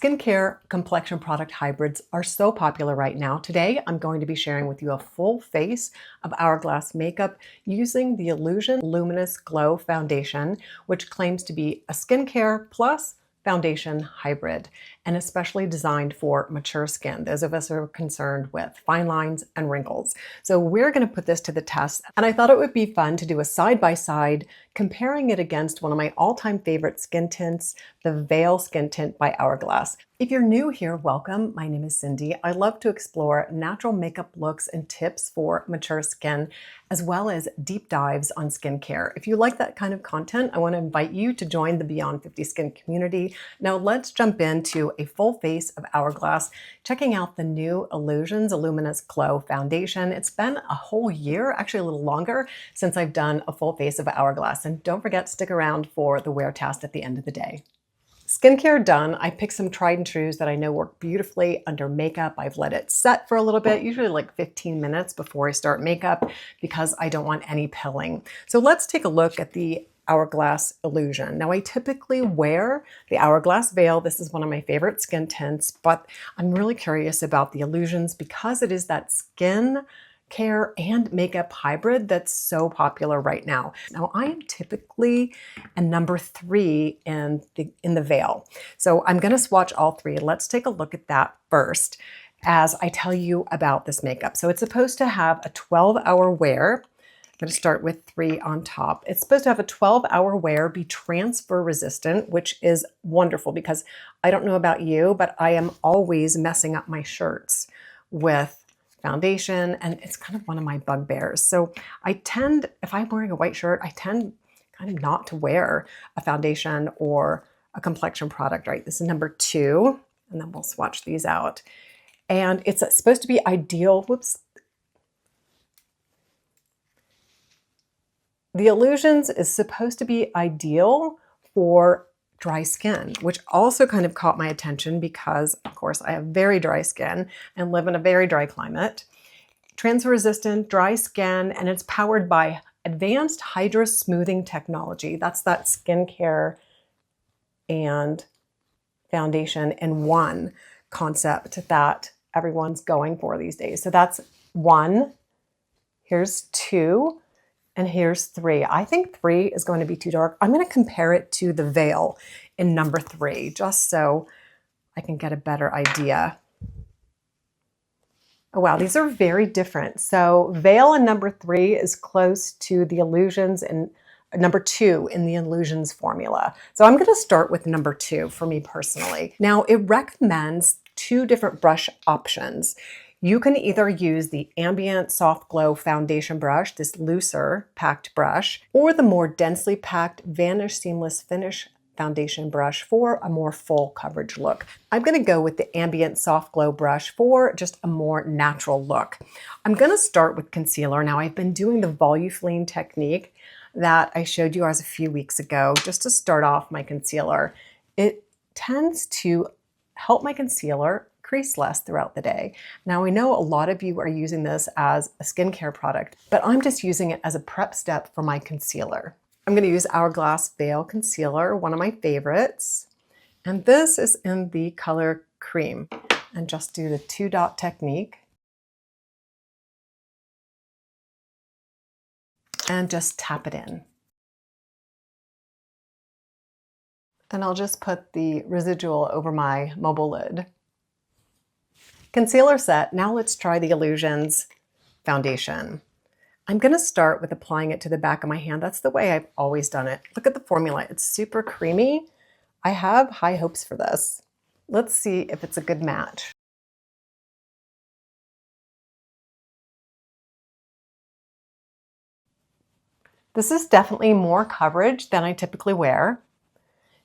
Skincare complexion product hybrids are so popular right now. Today, I'm going to be sharing with you a full face of Hourglass makeup using the Luminous Glow Foundation, which claims to be a skincare plus foundation hybrid, and especially designed for mature skin, those of us who are concerned with fine lines and wrinkles. So we're going to put this to the test, and I thought it would be fun to do a side-by-side comparing it against one of my all-time favorite skin tints, the Veil Skin Tint by Hourglass. If you're new here, welcome. My name is Cindy. I love to explore natural makeup looks and tips for mature skin, as well as deep dives on skincare. If you like that kind of content, I want to invite you to join the Beyond 50 Skin community. Now let's jump into a full face of Hourglass, checking out the new Illuminous Glow Foundation. It's been a whole year, actually a little longer, since I've done a full face of Hourglass. And don't forget to stick around for the wear test at the end of the day. Skincare done. I picked some tried and trues that I know work beautifully under makeup. I've let it set for a little bit, usually like 15 minutes before I start makeup, because I don't want any pilling. So let's take a look at the Hourglass Illusion. Now I typically wear the Hourglass Veil. This is one of my favorite skin tints, but I'm really curious about the Illusions because it is that skin care and makeup hybrid that's so popular right now. Now I am typically a number 3 in the Veil. So I'm going to swatch all 3. Let's take a look at that first as I tell you about this makeup. So it's supposed to have a 12-hour wear. I'm going to start with 3 on top. It's supposed to have a 12-hour wear, be transfer resistant, which is wonderful because I don't know about you, but I am always messing up my shirts with foundation, and it's kind of one of my bugbears. So I tend, if I'm wearing a white shirt, I tend kind of not to wear a foundation or a complexion product, right? This is number 2, and then we'll swatch these out. And it's supposed to be ideal. Whoops. The Illusions is supposed to be ideal for dry skin, which also kind of caught my attention because, of course, I have very dry skin and live in a very dry climate. Transfer resistant, dry skin, and it's powered by advanced hydra-smoothing technology. That's that skincare and foundation in one concept that everyone's going for these days. So that's 1, here's 2, and here's 3. I think 3 is going to be too dark. I'm going to compare it to the Veil in number 3, just so I can get a better idea. Oh, wow, these are very different. So Veil in number 3 is close to the Illusions and number 2 in the Illusions formula. So I'm going to start with number 2 for me personally. Now it recommends 2 different brush options. You can either use the Ambient Soft Glow Foundation brush, this looser packed brush, or the more densely packed Vanish Seamless Finish foundation brush for a more full coverage look. I'm going to go with the Ambient Soft Glow brush for just a more natural look. I'm going to start with concealer. Now I've been doing the Voluflene technique that I showed you guys a few weeks ago just to start off my concealer. It tends to help my concealer crease less throughout the day. Now I know a lot of you are using this as a skincare product, but I'm just using it as a prep step for my concealer. I'm going to use Hourglass Veil Concealer, one of my favorites. And this is in the color Cream. And just do the 2-dot technique. And just tap it in. And I'll just put the residual over my mobile lid. Concealer set. Now let's try the Illusions foundation. I'm going to start with applying it to the back of my hand. That's the way I've always done it. Look at the formula. It's super creamy. I have high hopes for this. Let's see if it's a good match. This is definitely more coverage than I typically wear.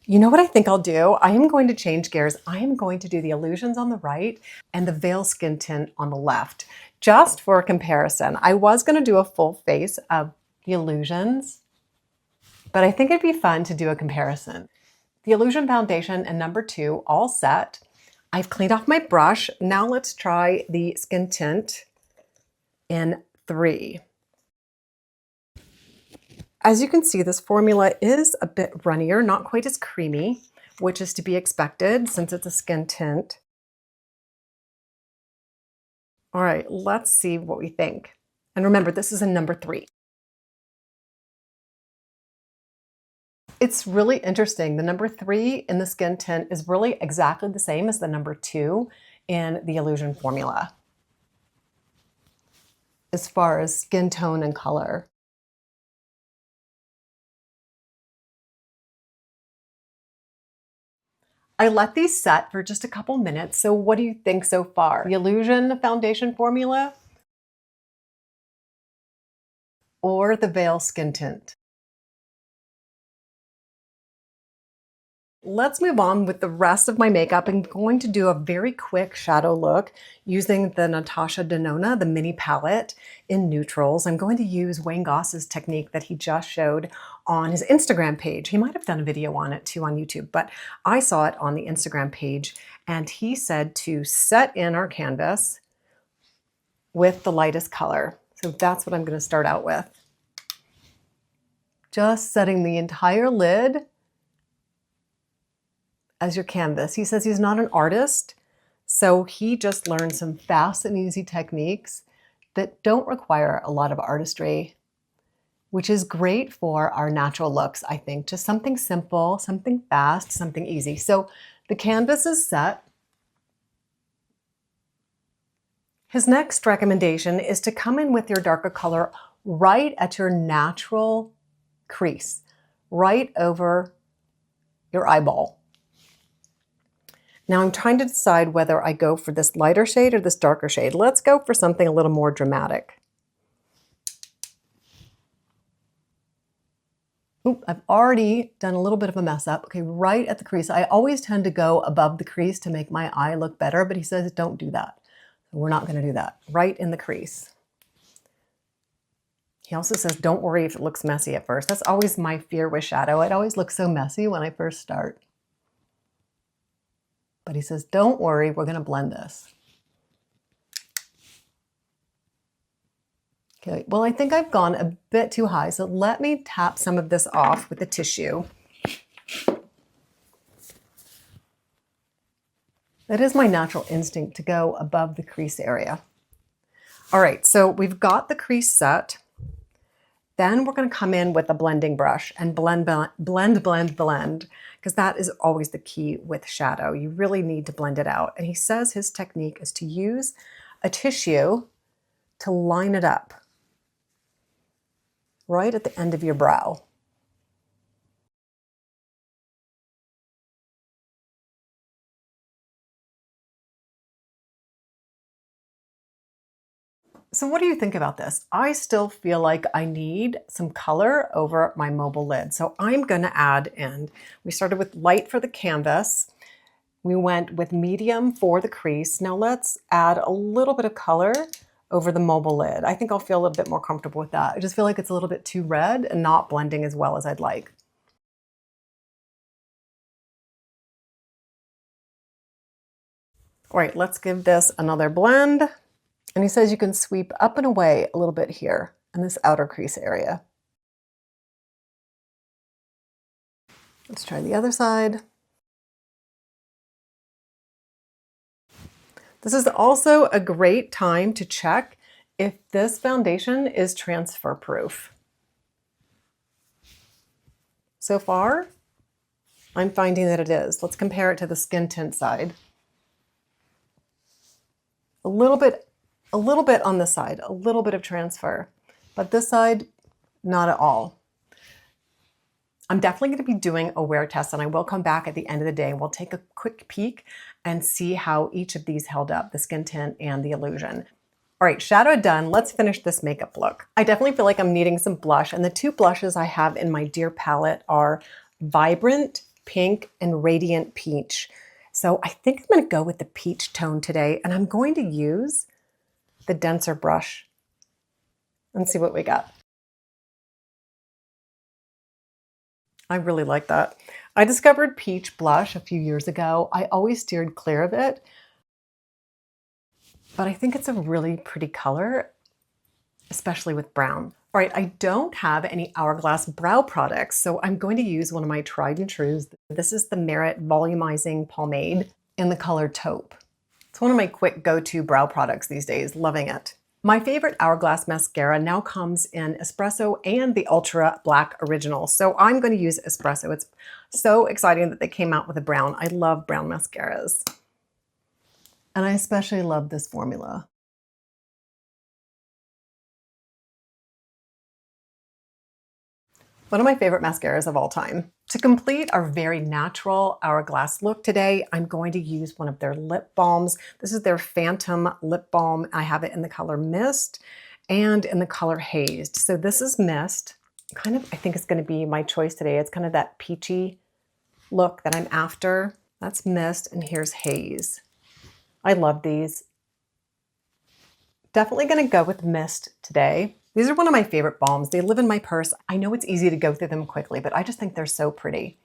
You know what I think I'll do? I am going to change gears. I am going to do the Illusions on the right and the Veil Skin Tint on the left, just for a comparison. I was going to do a full face of the Illusions, but I think it'd be fun to do a comparison. The Illusion foundation and number 2 all set. I've cleaned off my brush. Now let's try the Skin Tint in 3. As you can see, this formula is a bit runnier, not quite as creamy, which is to be expected since it's a skin tint. All right, let's see what we think. And remember, this is a number 3. It's really interesting. The number 3 in the skin tint is really exactly the same as the number 2 in the Illusion formula as far as skin tone and color. I let these set for just a couple minutes. So what do you think so far? The Illusion foundation formula or the Veil skin tint? Let's move on with the rest of my makeup. I'm going to do a very quick shadow look using the Natasha Denona, the mini palette in neutrals. I'm going to use Wayne Goss's technique that he just showed on his Instagram page. He might have done a video on it too on YouTube, but I saw it on the Instagram page, and he said to set in our canvas with the lightest color. So that's what I'm going to start out with. Just setting the entire lid as your canvas. He says he's not an artist, so he just learned some fast and easy techniques that don't require a lot of artistry, which is great for our natural looks, I think. Just something simple, something fast, something easy. So the canvas is set. His next recommendation is to come in with your darker color right at your natural crease, right over your eyeball. Now I'm trying to decide whether I go for this lighter shade or this darker shade. Let's go for something a little more dramatic. Oop, I've already done a little bit of a mess up. Okay, right at the crease. I always tend to go above the crease to make my eye look better, but he says don't do that. So we're not going to do that. Right in the crease. He also says don't worry if it looks messy at first. That's always my fear with shadow. It always looks so messy when I first start. But he says, don't worry, we're going to blend this. Okay, well, I think I've gone a bit too high, so let me tap some of this off with a tissue. That is my natural instinct to go above the crease area. All right, so we've got the crease set. Then we're going to come in with a blending brush and blend, because that is always the key with shadow. You really need to blend it out. And he says his technique is to use a tissue to line it up right at the end of your brow. So what do you think about this? I still feel like I need some color over my mobile lid. So I'm going to add in, we started with light for the canvas. We went with medium for the crease. Now let's add a little bit of color over the mobile lid. I think I'll feel a little bit more comfortable with that. I just feel like it's a little bit too red and not blending as well as I'd like. All right, let's give this another blend. And he says you can sweep up and away a little bit here in this outer crease area. Let's try the other side. This is also a great time to check if this foundation is transfer proof. So far, I'm finding that it is. Let's compare it to the skin tint side. A little bit on this side, a little bit of transfer, but this side, not at all. I'm definitely going to be doing a wear test, and I will come back at the end of the day and we'll take a quick peek and see how each of these held up, the skin tint and the Illusion. All right, shadow done. Let's finish this makeup look. I definitely feel like I'm needing some blush, and the two blushes I have in my Dear palette are Vibrant Pink and Radiant Peach. So I think I'm going to go with the peach tone today, and I'm going to use the denser brush and see what we got. I really like that. I discovered peach blush a few years ago. I always steered clear of it, but I think it's a really pretty color, especially with brown. All right, I don't have any Hourglass brow products, so I'm going to use one of my tried and trues. This is the Merit Volumizing Pomade in the color Taupe. It's one of my quick go-to brow products these days, loving it. My favorite Hourglass mascara now comes in Espresso and the Ultra Black Original, so I'm going to use Espresso. It's so exciting that they came out with a brown. I love brown mascaras. And I especially love this formula. One of my favorite mascaras of all time. To complete our very natural Hourglass look today, I'm going to use one of their lip balms. This is their Phantom Lip Balm. I have it in the color Mist and in the color Hazed. So this is Mist. Kind of, I think it's going to be my choice today. It's kind of that peachy look that I'm after. That's Mist, and here's Haze. I love these. Definitely going to go with Mist today. These are one of my favorite balms. They live in my purse. I know it's easy to go through them quickly, but I just think they're so pretty.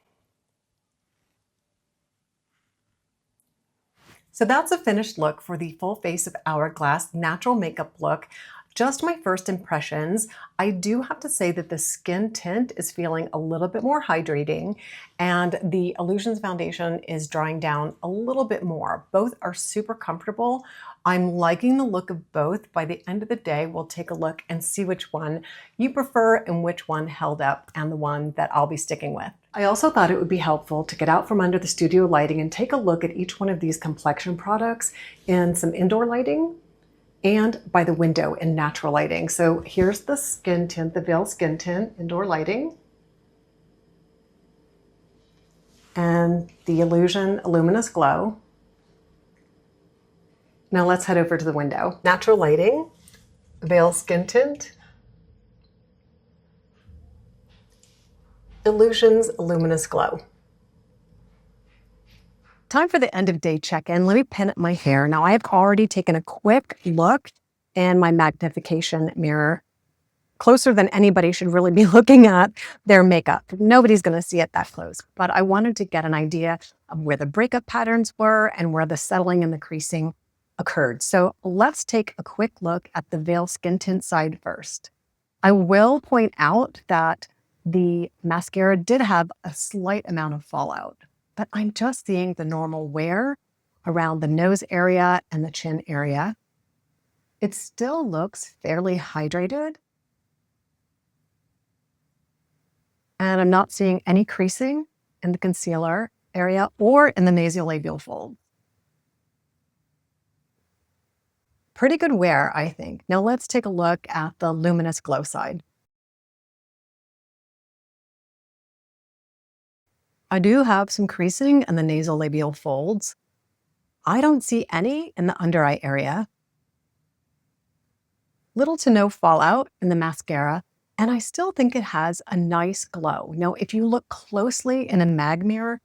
So that's a finished look for the full face of Hourglass natural makeup look. Just my first impressions. I do have to say that the skin tint is feeling a little bit more hydrating and the Illusions foundation is drying down a little bit more. Both are super comfortable. I'm liking the look of both. By the end of the day, we'll take a look and see which one you prefer and which one held up and the one that I'll be sticking with. I also thought it would be helpful to get out from under the studio lighting and take a look at each one of these complexion products in some indoor lighting and by the window in natural lighting. So here's the skin tint, the Veil Skin Tint, indoor lighting. And the Illuminous Glow. Now let's head over to the window. Natural lighting, Veil Skin Tint, Illuminous Glow. Time for the end of day check-in. Let me pin up my hair. Now I have already taken a quick look in my magnification mirror, closer than anybody should really be looking at their makeup. Nobody's going to see it that close, but I wanted to get an idea of where the breakup patterns were and where the settling and the creasing occurred. So let's take a quick look at the Veil Skin Tint side first. I will point out that the mascara did have a slight amount of fallout, but I'm just seeing the normal wear around the nose area and the chin area. It still looks fairly hydrated. And I'm not seeing any creasing in the concealer area or in the nasolabial fold. Pretty good wear, I think. Now let's take a look at the Luminous Glow side. I do have some creasing in the nasolabial folds. I don't see any in the under eye area. Little to no fallout in the mascara, and I still think it has a nice glow. Now, if you look closely in a mag mirror,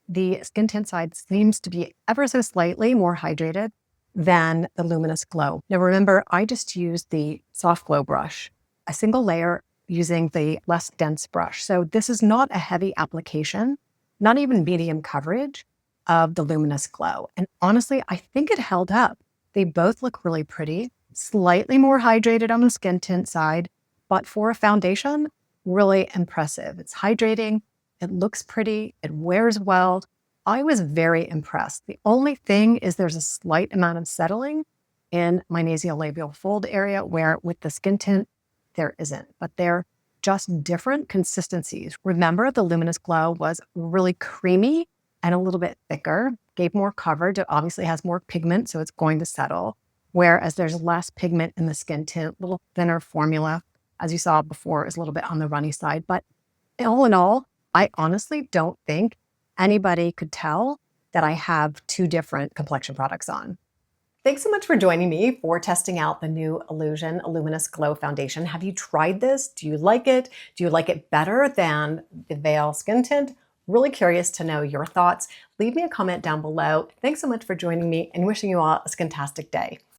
the skin tint side seems to be ever so slightly more hydrated than the Luminous Glow. Now remember, I just used the soft glow brush, a single layer using the less dense brush. So this is not a heavy application, not even medium coverage of the Luminous Glow. And honestly, I think it held up. They both look really pretty, slightly more hydrated on the skin tint side, but for a foundation, really impressive. It's hydrating, it looks pretty, it wears well. I was very impressed. The only thing is there's a slight amount of settling in my nasolabial fold area where with the skin tint, there isn't, but they're just different consistencies. Remember, the Luminous Glow was really creamy and a little bit thicker, gave more coverage. It obviously has more pigment, so it's going to settle. Whereas there's less pigment in the skin tint, a little thinner formula. As you saw before, is a little bit on the runny side. But all in all, I honestly don't think anybody could tell that I have two different complexion products on. Thanks so much for joining me for testing out the new Illuminous Glow Foundation. Have you tried this? Do you like it? Do you like it better than the Veil Skin Tint? Really curious to know your thoughts. Leave me a comment down below. Thanks so much for joining me and wishing you all a skintastic day.